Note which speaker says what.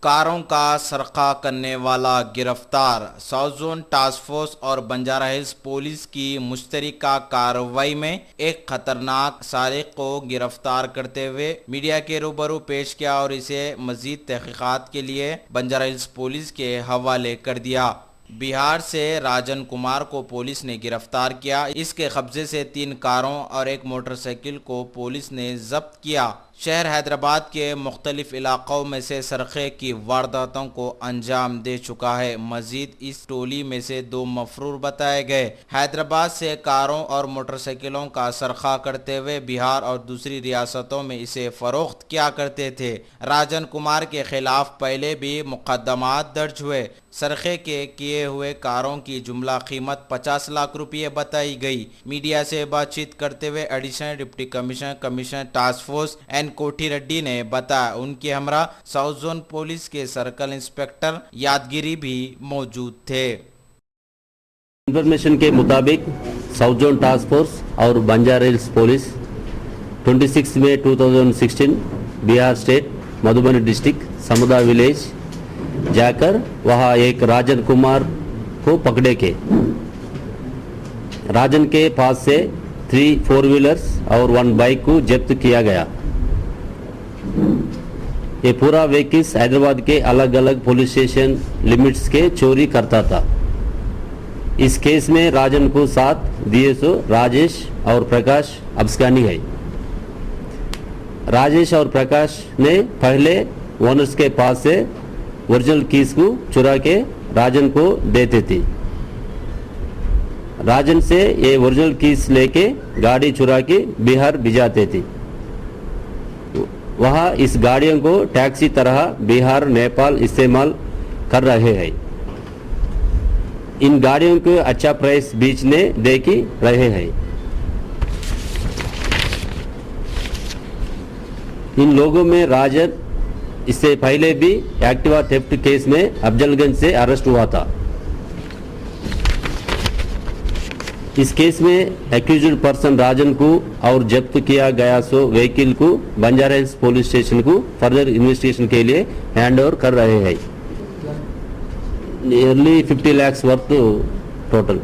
Speaker 1: कारों का सरका करने वाला गिरफ्तार। साउथ जोन टास्क फोर्स और बंजारा हिल्स पुलिस की मुश्तरका कार्रवाई में एक खतरनाक सारिक को गिरफ्तार करते हुए मीडिया के रूबरू पेश किया और इसे मजीद तहकीकात के लिए बंजारा हिल्स पुलिस के हवाले कर दिया। बिहार से राजन कुमार को पुलिस ने गिरफ्तार किया। इसके कब्जे से 3 कारों और एक मोटरसाइकिल को पुलिस ने जब्त किया। शहर हैदराबाद के मुख्तलिफ इलाकों में से सरखे की वारदातों को अंजाम दे चुका है। मजीद इस टोली में से 2 मफरूर बताए गए। हैदराबाद से कारों और मोटरसाइकिलों का सरखा करते हुए बिहार और दूसरी रियासतों में इसे फरोख्त किया करते थे। राजन कुमार के खिलाफ पहले भी मुकदमात दर्ज हुए। सरखे के किए हुए कारों की जुमला कीमत 50 लाख रुपये बताई गई। मीडिया से बातचीत करते हुए additional deputy commissioner task force N Koti Reddy ने बताया उनके हमरा साउथ जोन पुलिस के सर्कल इंस्पेक्टर यादगिरी भी मौजूद थे।
Speaker 2: इंफॉर्मेशन के मुताबिक साउथ जोन टास्क फोर्स और बंजारा हिल्स पुलिस 26 मई 2016 Bihar state Madhubani district Samuda village जाकर वहां एक राजन कुमार को पकड़े के राजन के पास से 3 4 व्हीलर्स और 1 बाइक को जब्त किया गया। ये पूरा व्हीकल्स हैदराबाद के अलग अलग पुलिस स्टेशन लिमिट्स के चोरी करता था। इस केस में राजन को साथ डीएसओ राजेश और प्रकाश अब्सकानी है। राजेश और प्रकाश ने पहले ओनर्स के पास से ओरिजिनल कीज को चुरा के राजन को देते थे। राजन से ये ओरिजिनल कीज लेके गाड़ी चुरा के बिहार भिजाते थे। वहाँ इस गाड़ियों को टैक्सी तरह बिहार नेपाल इस्तेमाल कर रहे हैं। इन गाड़ियों को अच्छा प्राइस बेचने दे के रहे हैं। इन लोगों में राजन इससे पहले भी एक्टिवा थेफ्ट केस में अफजलगंज से अरेस्ट हुआ था। इस केस में एक्यूज्ड पर्सन राजन को और जब्त किया गया व्हीकल को बंजारा हिल्स पुलिस स्टेशन को फर्दर इन्वेस्टिगेशन के लिए हैंड ओवर कर रहे हैं। Nearly 50 lakhs worth total.